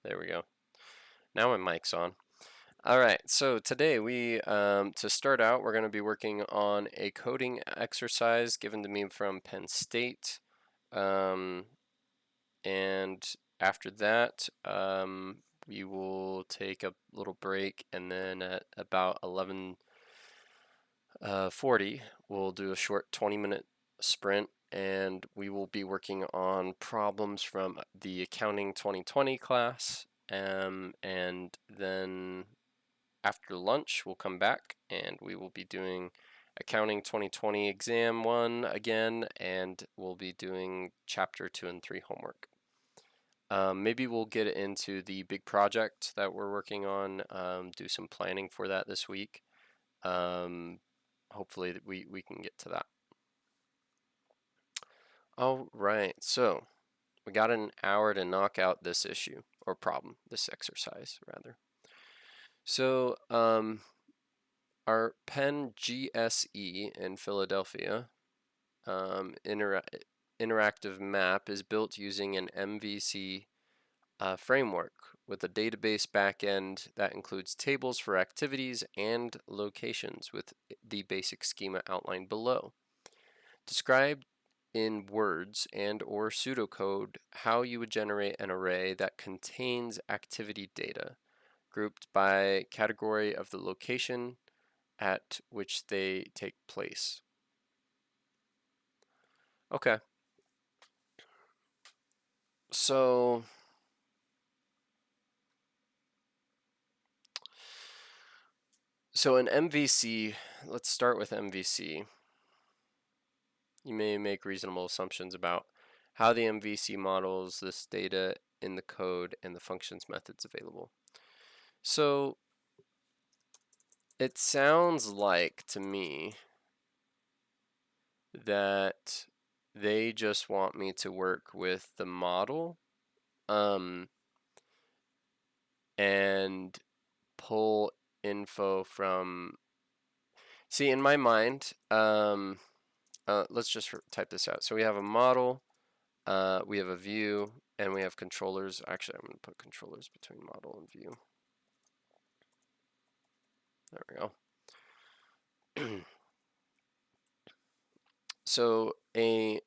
There we go. Now my mic's on. All right, so today to start out, we're going to be working on a coding exercise given to me from Penn State. Um, and after that, we will take a little break, and then at about 11:40, we'll do a short 20-minute sprint, and we will be working on problems from the Accounting 2020 class. And then after lunch, we'll come back and we will be doing Accounting 2020 Exam 1 again, and we'll be doing Chapter 2 and 3 homework. Maybe we'll get into the big project that we're working on, do some planning for that this week. Hopefully we can get to that. All right, so we got an hour to knock out this issue, or problem, this exercise rather. So our Penn GSE in Philadelphia interactive map is built using an MVC framework with a database backend that includes tables for activities and locations with the basic schema outlined below. Describe in words and or pseudocode how you would generate an array that contains activity data grouped by category of the location at which they take place. Okay. So in MVC, let's start with MVC. You may make reasonable assumptions about how the MVC models this data in the code and the functions methods available. So it sounds like to me that they just want me to work with the model and pull info from. See, in my mind, let's just type this out. So we have a model, we have a view, and we have controllers. Actually, I'm going to put controllers between model and view. There we go. So a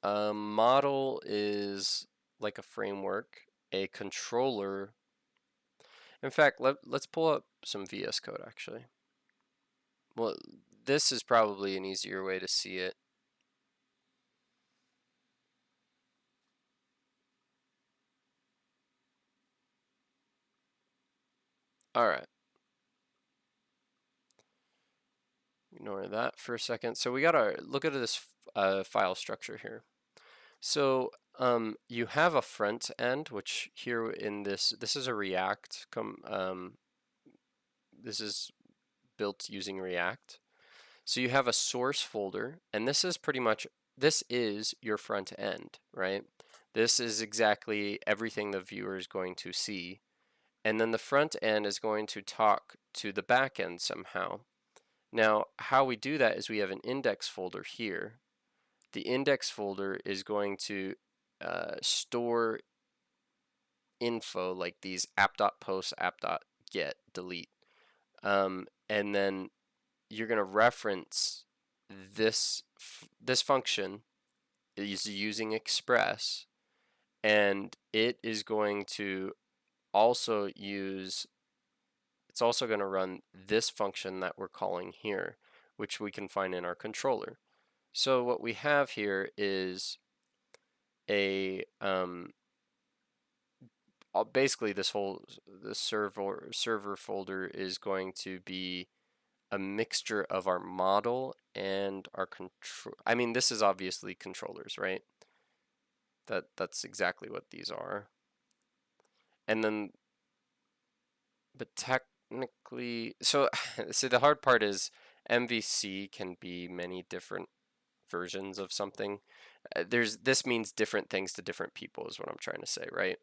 model is like a framework. A controller. In fact, let's pull up some VS Code actually. Well, this is probably an easier way to see it. All right. Ignore that for a second. So we got to look at this file structure here. So you have a front end, which here in this is a React. This is built using React. So you have a source folder, and this is your front end, right? This is exactly everything the viewer is going to see. And then the front end is going to talk to the back end somehow. Now, how we do that is we have an index folder here. The index folder is going to store info like these app.post, app.get, delete. And then you're going to reference this function is using express, and it is going to also use, it's also going to run this function that we're calling here, which we can find in our controller. So what we have here is a basically this server folder is going to be a mixture of our model and our control. I mean, this is obviously controllers, right? That's exactly what these are. And then, but technically, so the hard part is MVC can be many different versions of something. This means different things to different people is what I'm trying to say, right?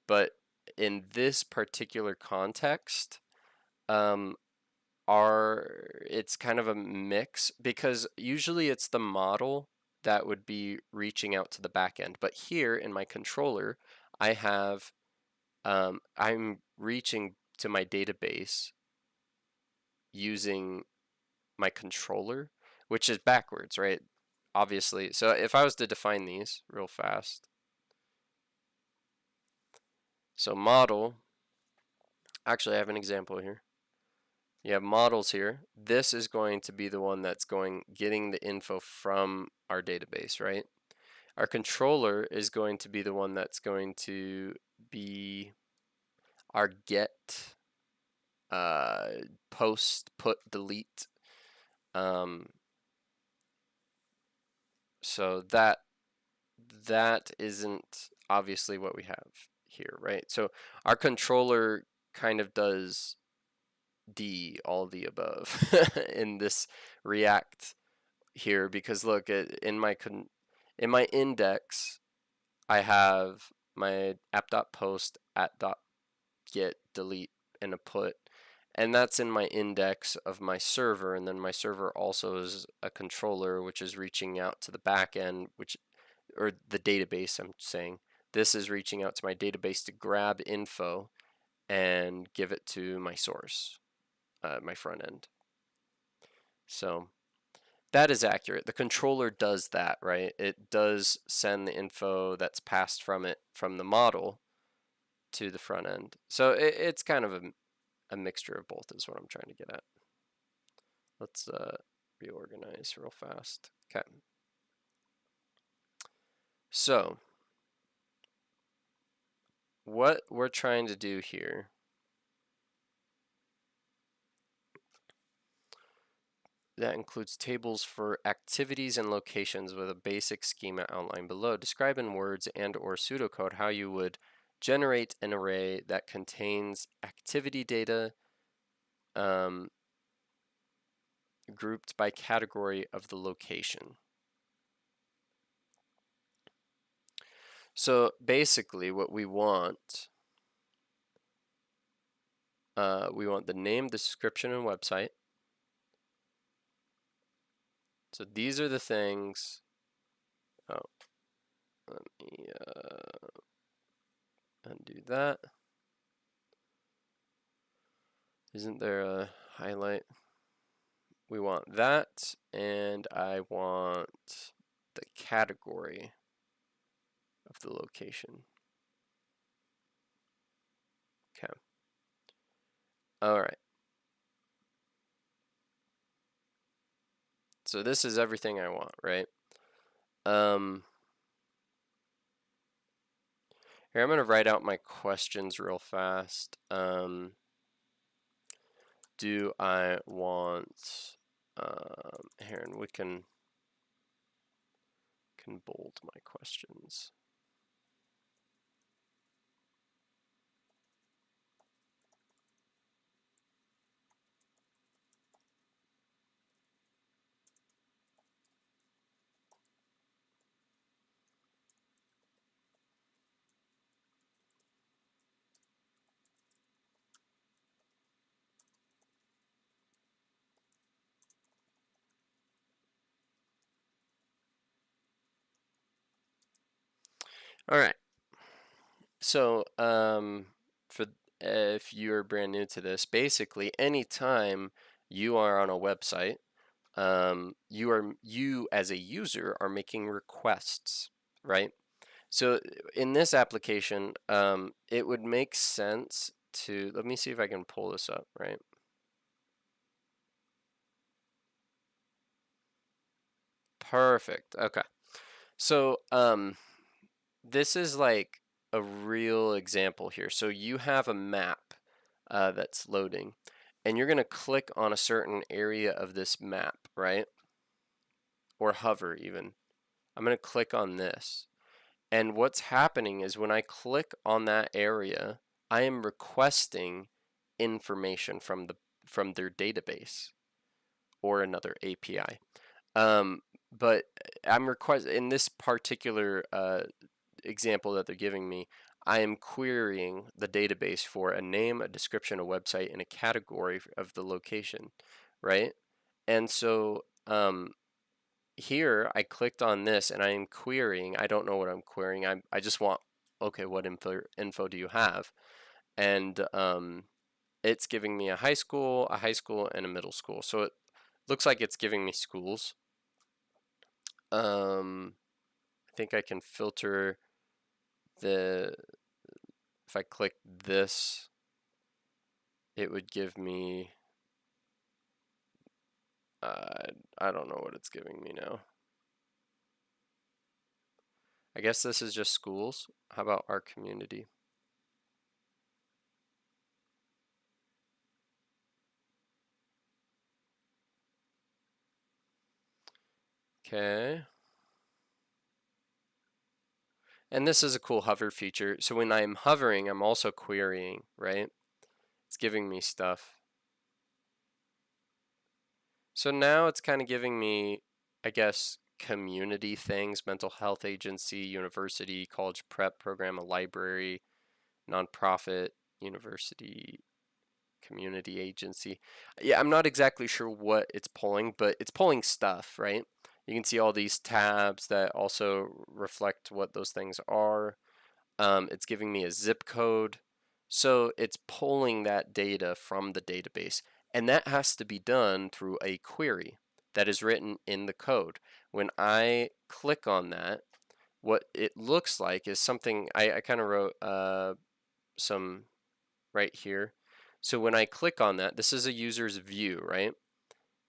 But in this particular context, it's kind of a mix, because usually it's the model that would be reaching out to the back end. But here in my controller, I have I'm reaching to my database using my controller, which is backwards, right? Obviously. So if I was to define these real fast, so model, actually I have an example here. You have models here. This is going to be the one that's getting the info from our database, right? Our controller is going to be the one that's going to be our get, post, put, delete. So that isn't obviously what we have here, right? So our controller kind of does all the above in this React here, because look, in my index I have my app.post at.get delete and a put, and that's in my index of my server, and then my server also is a controller which is reaching out to the back end, or the database. I'm saying this is reaching out to my database to grab info and give it to my source, my front end. So that is accurate. The controller does that, right? It does send the info that's passed from the model to the front end. So it's kind of a mixture of both is what I'm trying to get at. Let's reorganize real fast. Okay. So what we're trying to do here, that includes tables for activities and locations with a basic schema outlined below. Describe in words and or pseudocode how you would generate an array that contains activity data grouped by category of the location. So basically what we want the name, description, and website. So these are the things. Oh, let me undo that. Isn't there a highlight? We want that, and I want the category of the location. Okay. All right. So this is everything I want, right? Here, I'm going to write out my questions real fast. Do I want, here, and we can bold my questions. All right. So, for if you're brand new to this, basically anytime you are on a website, you as a user are making requests, right? So in this application, it would make sense to, let me see if I can pull this up, right? Perfect. Okay. So, this is like a real example here. So you have a map that's loading, and you're going to click on a certain area of this map, right? Or hover even. I'm going to click on this. And what's happening is when I click on that area, I am requesting information from their database or another API. But I'm in this particular example that they're giving me, I am querying the database for a name, a description, a website, and a category of the location, right? And so here I clicked on this and I am querying. I don't know what I'm querying. I just want okay, what info do you have? And it's giving me a high school, and a middle school. So it looks like it's giving me schools. I think I can filter if I click this, it would give me, I don't know what it's giving me now. I guess this is just schools. How about our community? Okay. And this is a cool hover feature. So when I'm hovering, I'm also querying, right? It's giving me stuff. So now it's kind of giving me, I guess, community things, mental health agency, university, college prep program, a library, nonprofit, university, community agency. Yeah, I'm not exactly sure what it's pulling, but it's pulling stuff, right? You can see all these tabs that also reflect what those things are. It's giving me a zip code. So it's pulling that data from the database. And that has to be done through a query that is written in the code. When I click on that, what it looks like is something I kind of wrote some right here. So when I click on that, this is a user's view, right?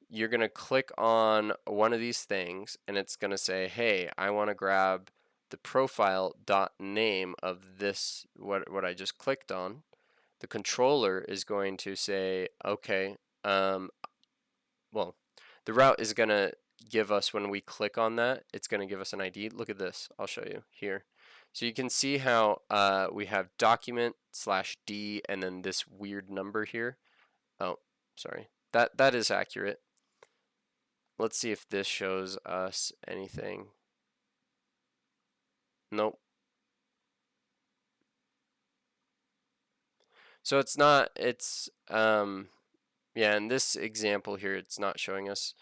You're going to click on one of these things and it's going to say, hey, I want to grab the profile dot name of this, what I just clicked on. The controller is going to say, okay, well, the route is going to give us, when we click on that, it's going to give us an ID. Look at this. I'll show you here. So you can see how we have document/D and then this weird number here. Oh, sorry. That is accurate. Let's see if this shows us anything. Nope. So it's not, yeah, in this example here, it's not showing us.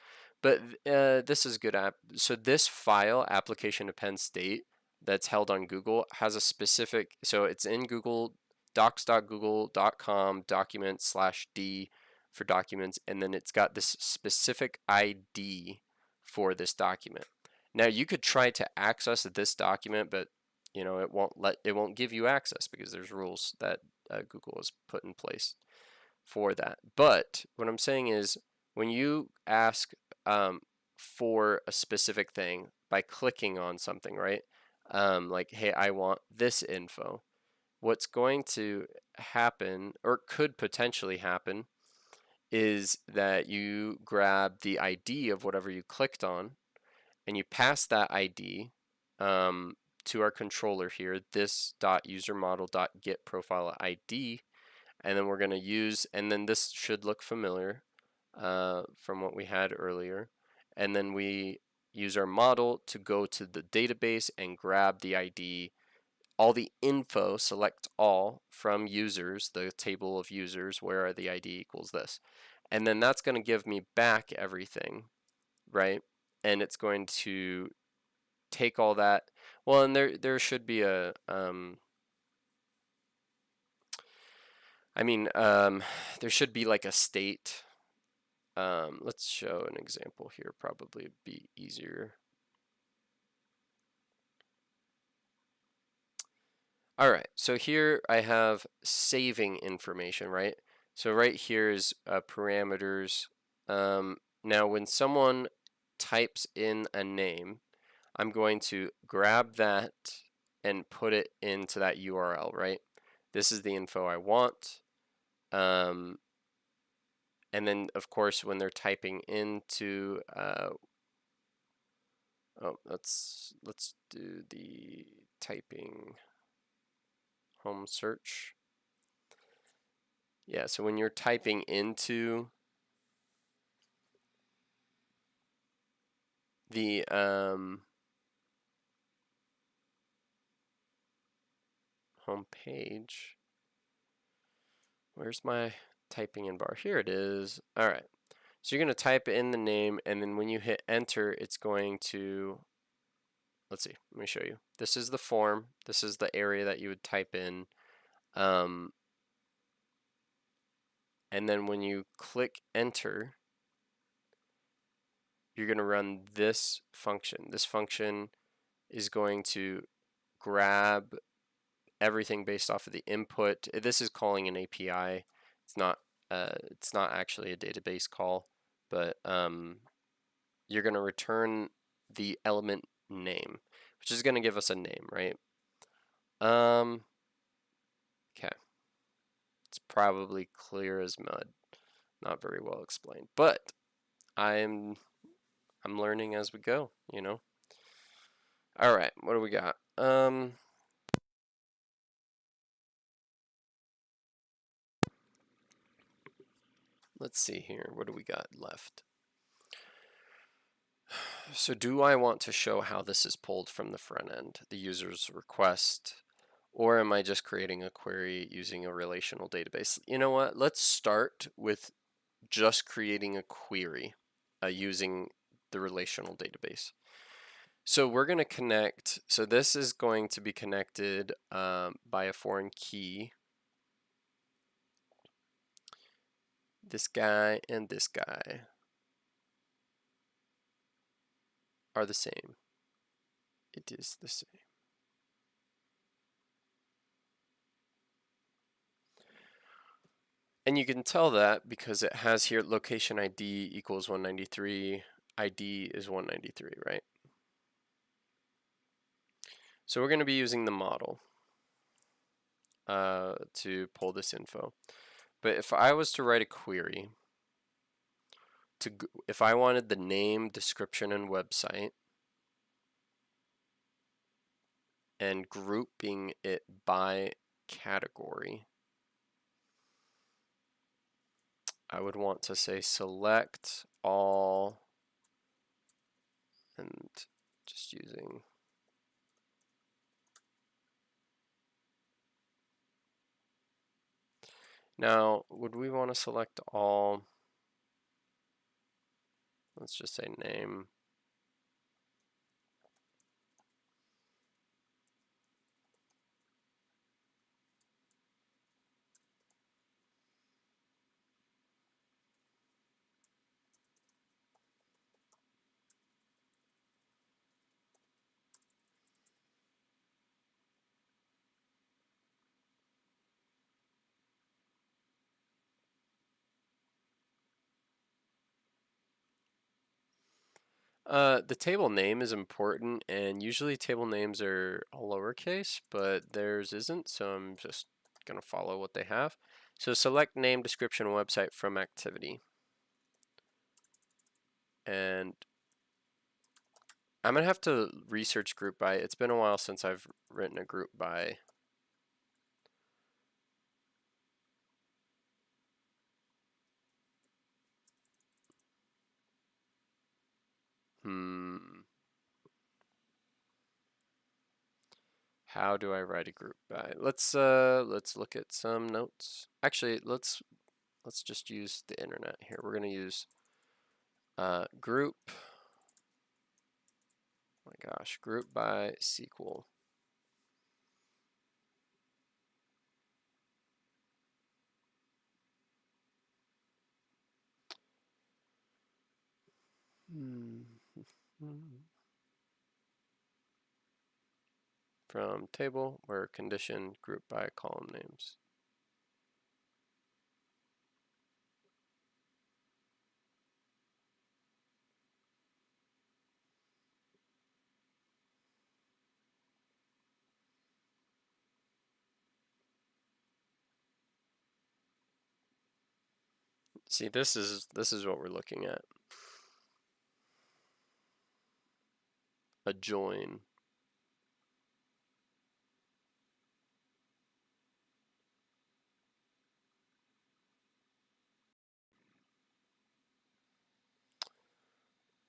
But this is good app. So this file, application append state, that's held on Google has a specific, so it's in Google docs.google.com document/D for documents, and then it's got this specific ID for this document. Now you could try to access this document, but it won't give you access because there's rules that Google has put in place for that. But what I'm saying is, when you ask for a specific thing by clicking on something, right? Like, hey, I want this info. What's going to happen, or could potentially happen, is that you grab the ID of whatever you clicked on and you pass that ID to our controller here, this user model get profile ID, and then we're going to use, and then this should look familiar from what we had earlier, and then we use our model to go to the database and grab the ID, all the info, select all from users, the table of users, where are the ID equals this, and then that's going to give me back everything, right? And it's going to take all that. Well, and there should be a there should be like a state. Let's show an example here, probably be easier. All right, so here I have saving information, right? So right here is parameters. Now when someone types in a name, I'm going to grab that and put it into that URL, right? This is the info I want. And then, of course, when they're typing into, let's do the typing home search. Yeah, so when you're typing into the home page, where's my typing in bar? Here it is. All right. So you're going to type in the name, and then when you hit enter, it's going to let's see, let me show you. This is the form. This is the area that you would type in. And then when you click enter, you're going to run this function. This function is going to grab everything based off of the input. This is calling an API. It's not actually a database call, but you're going to return the element name, which is going to give us a name, right? Okay. It's probably clear as mud. Not very well explained, but I'm learning as we go, you know. All right, what do we got? Let's see here. What do we got left? So do I want to show how this is pulled from the front end, the user's request, or am I just creating a query using a relational database? You know what? Let's start with just creating a query using the relational database. So we're going to connect, so this is going to be connected by a foreign key. This guy and this guy are the same. It is the same. And you can tell that because it has here location ID equals 193, ID is 193, right? So we're going to be using the model to pull this info. But if I was to write a query, if I wanted the name, description, and website, and grouping it by category, I would want to say select all, and just using now, would we want to select all? Let's just say name. The table name is important, and usually table names are all lowercase, but theirs isn't, so I'm just going to follow what they have. So select name, description, website from activity. And I'm going to have to research group by. It's been a while since I've written a group by. How do I write a group by? Let's look at some notes. Actually, let's just use the internet here. We're going to use group. Oh my gosh, group by SQL. From table where condition group by column names. See, this is what we're looking at. A join.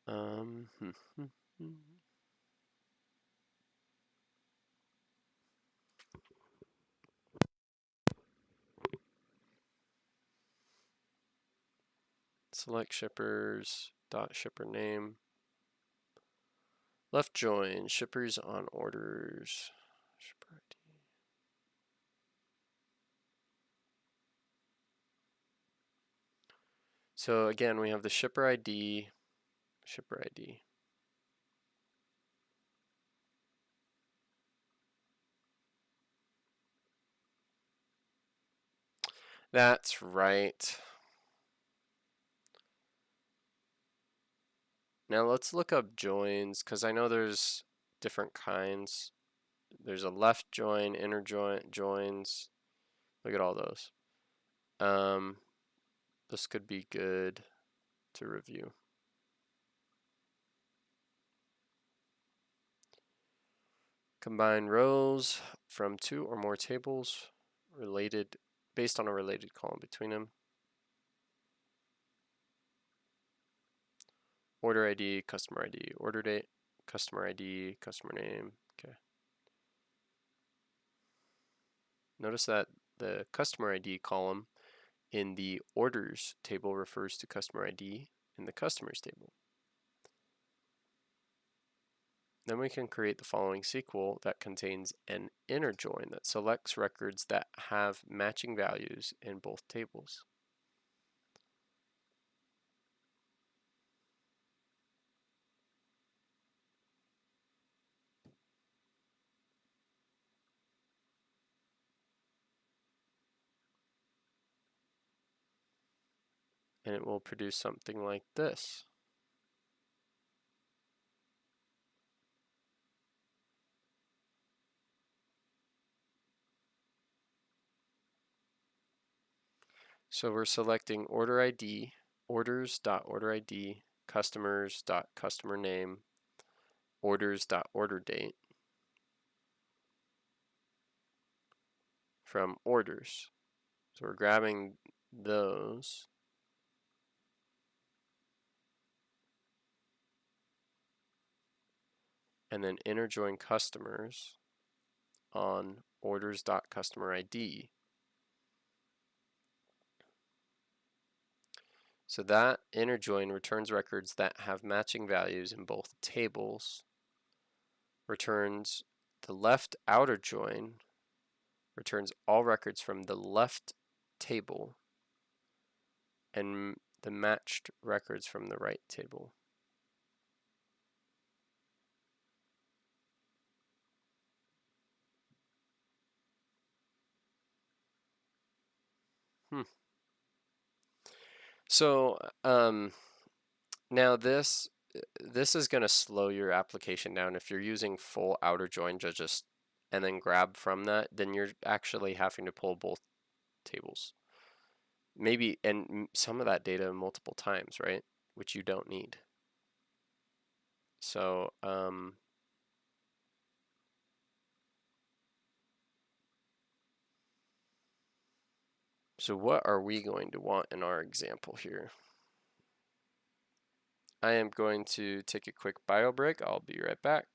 Um, select shippers dot shipper name. Left join, shippers on orders. Shipper ID. So again, we have the shipper ID, shipper ID. That's right. Now let's look up joins, because I know there's different kinds. There's a left join, inner join, joins. Look at all those. This could be good to review. Combine rows from two or more tables related based on a related column between them. Order ID, customer ID, order date, customer ID, customer name. Okay. Notice that the customer ID column in the orders table refers to customer ID in the customers table. Then we can create the following SQL that contains an inner join that selects records that have matching values in both tables. And it will produce something like this. So we're selecting order ID, orders.orderID, customers.customername, orders.orderdate from orders. So we're grabbing those and then inner join customers on orders.customerID. So that inner join returns records that have matching values in both tables, returns the left outer join, returns all records from the left table, and the matched records from the right table. So now this is going to slow your application down. If you're using full outer join to just and then grab from that, then you're actually having to pull both tables. Maybe, and some of that data multiple times, right? Which you don't need. So, so what are we going to want in our example here? I am going to take a quick bio break. I'll be right back.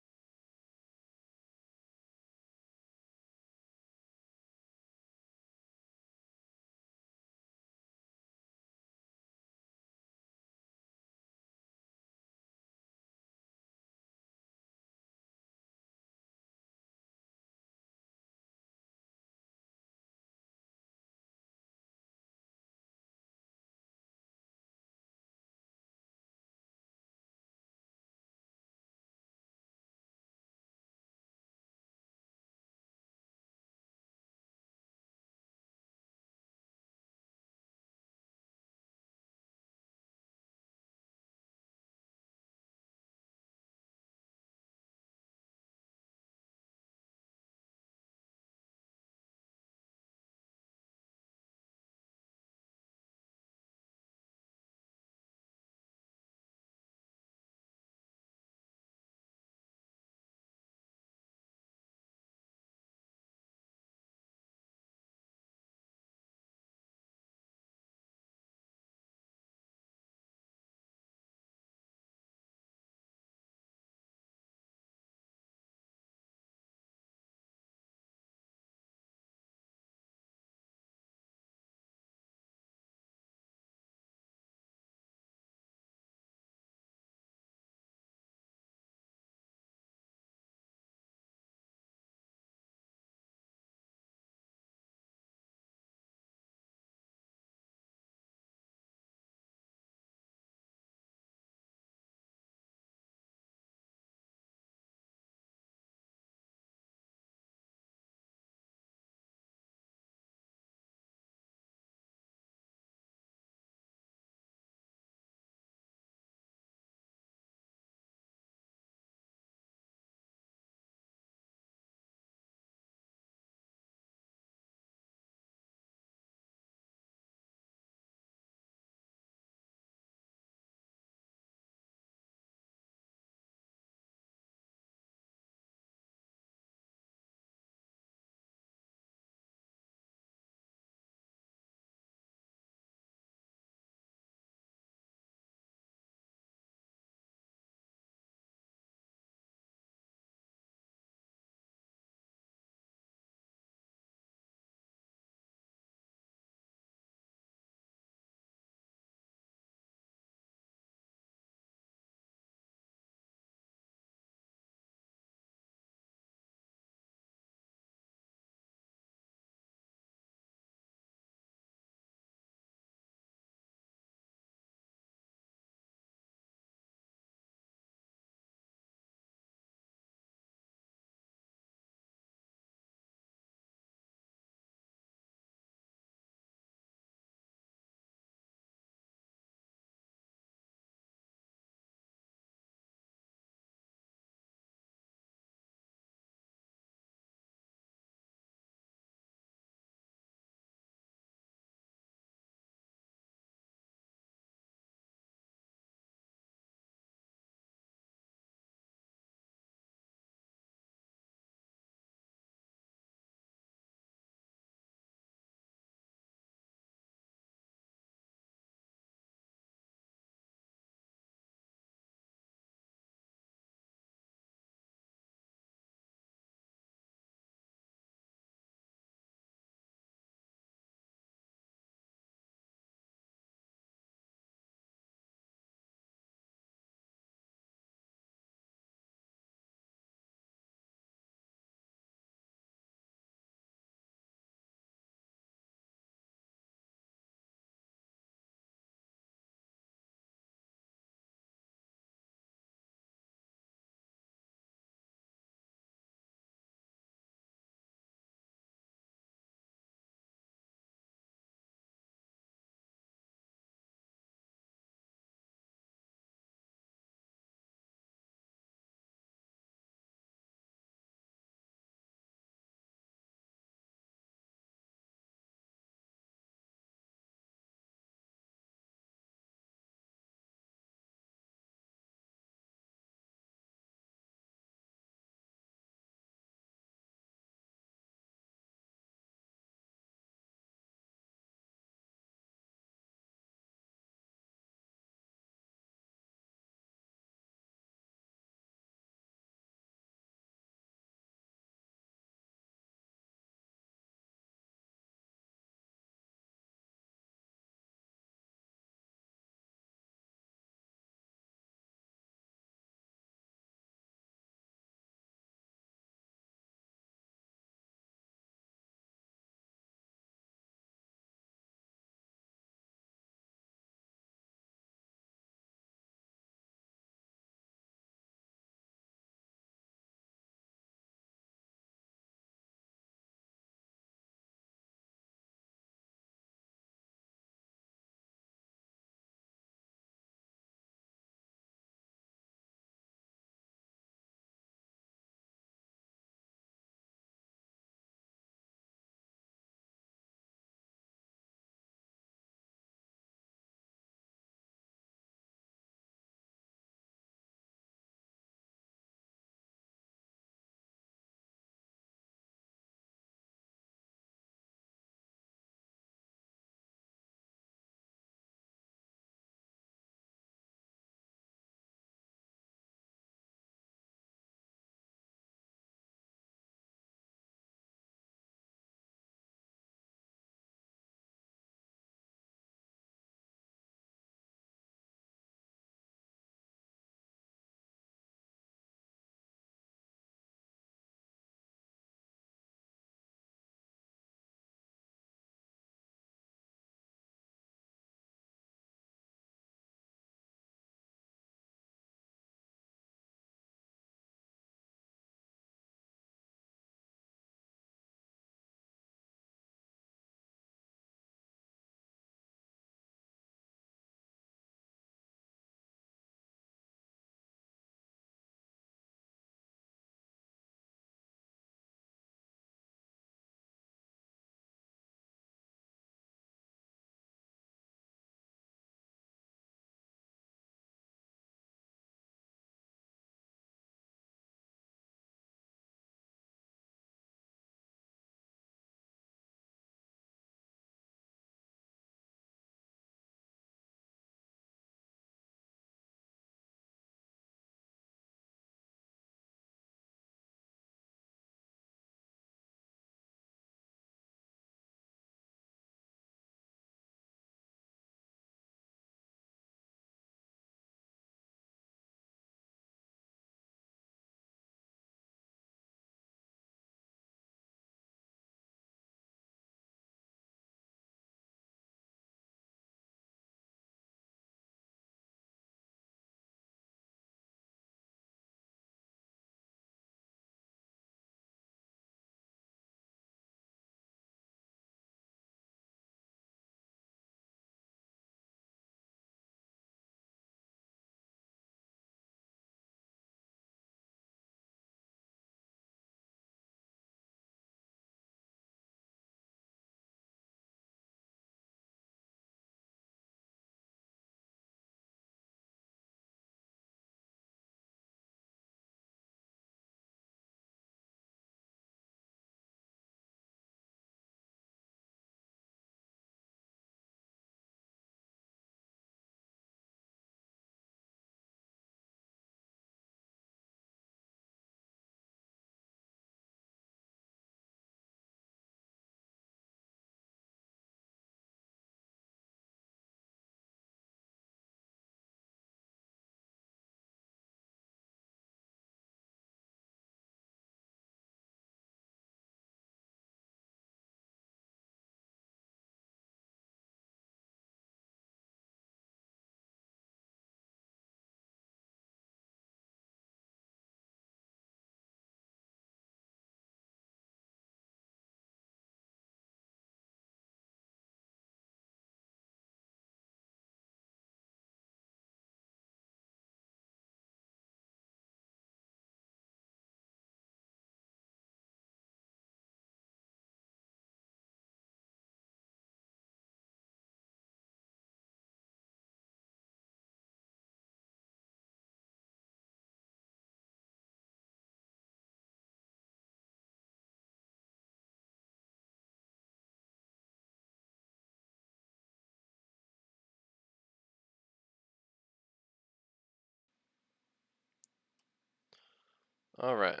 All right.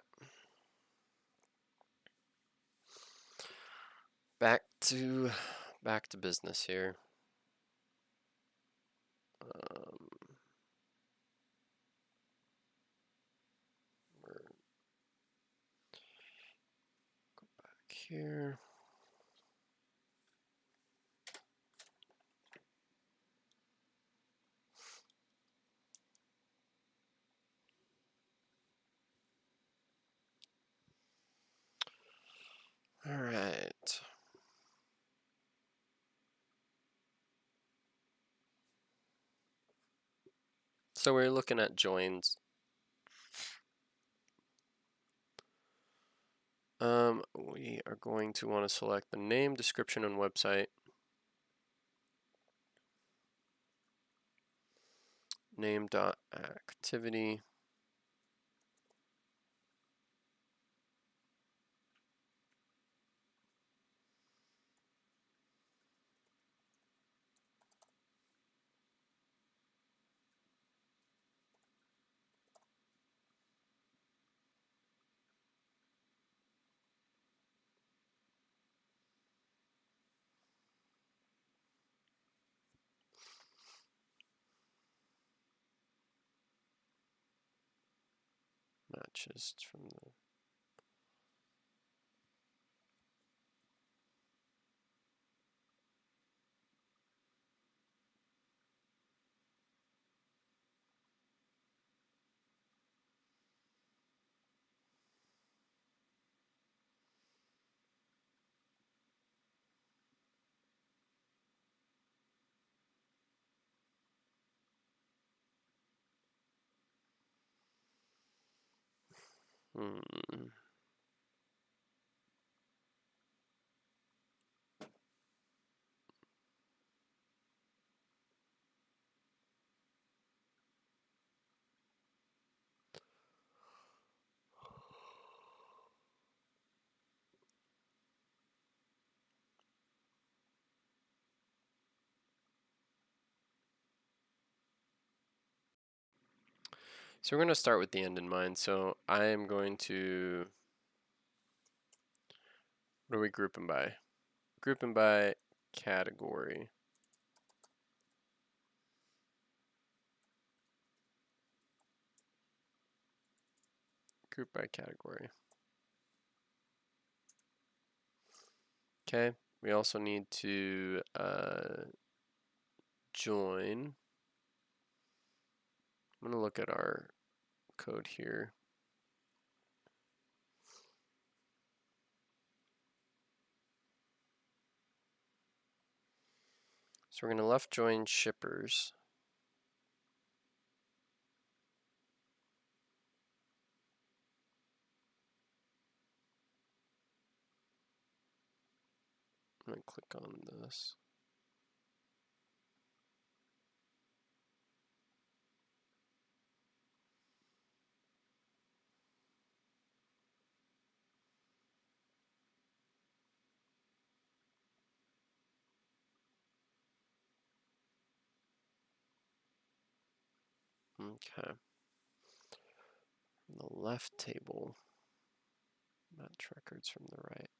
Back to business here. We're go back here. All right. So we're looking at joins. We are going to want to select the name, description, and website. Name.activity. Matches from the So we're going to start with the end in mind. So I am going to, what are we grouping by? Grouping by category. Group by category. Okay, we also need to join. I'm going to look at our code here. So we're going to left join shippers. I'm going to click on this. Okay. From the left table, match records from the right.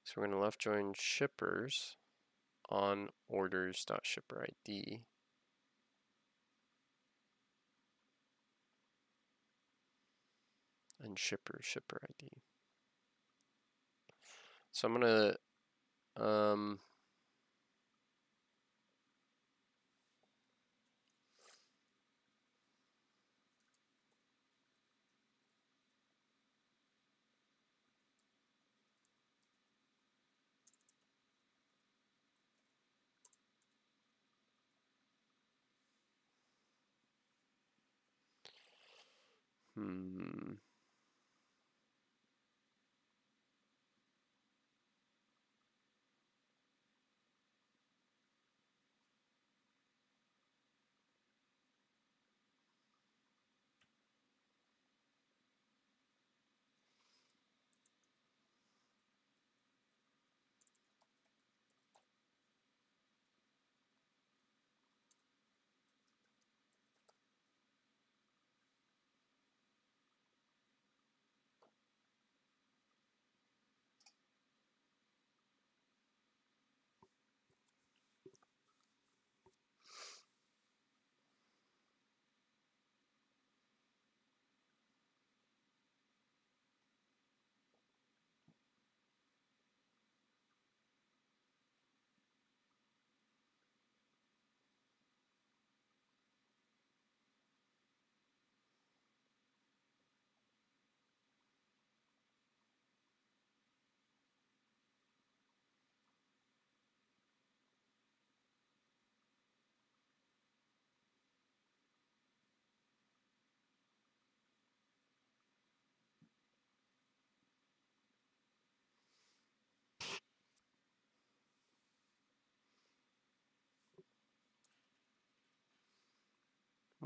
So we're going to left join shippers on orders.shipper_ID. And shipper ID. So I'm going to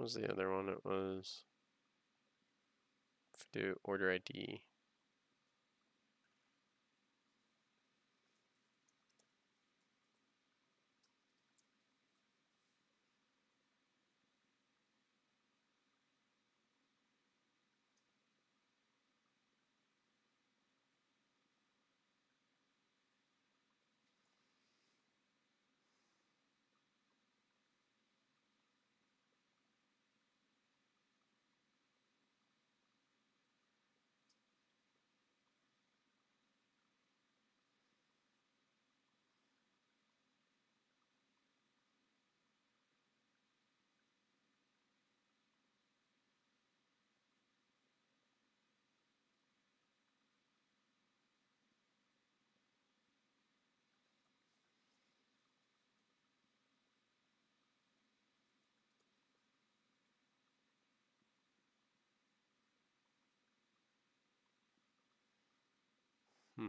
What was the other one? It was do order ID. Hmm.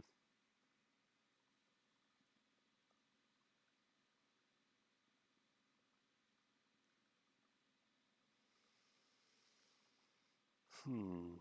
Hmm.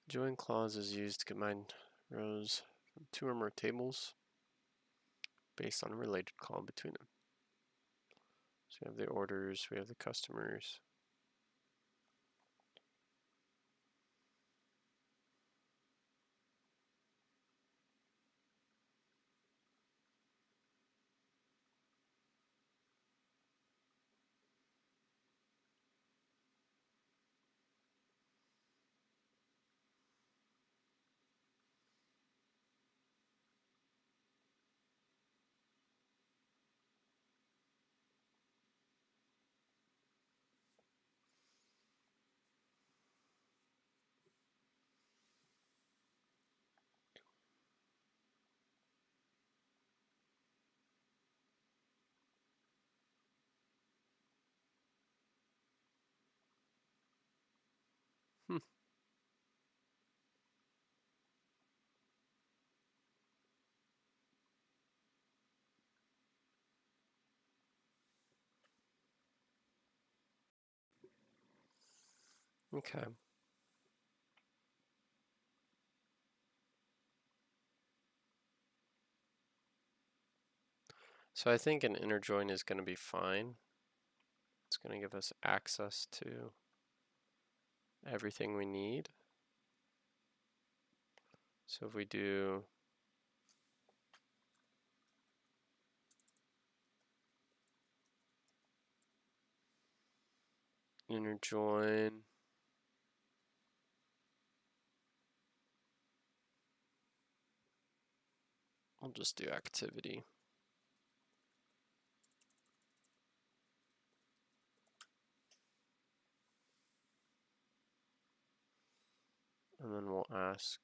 Join clause is used to combine rows from two or more tables based on a related column between them. So we have the orders, we have the customers. Hmm. Okay. So I think an inner join is going to be fine. It's going to give us access to everything we need. So if we do inner join, I'll just do activity. And then we'll ask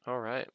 All right.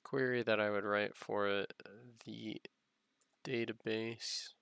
Query that I would write for the database.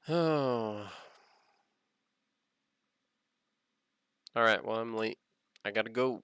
Oh. All right, well, I'm late. I gotta go.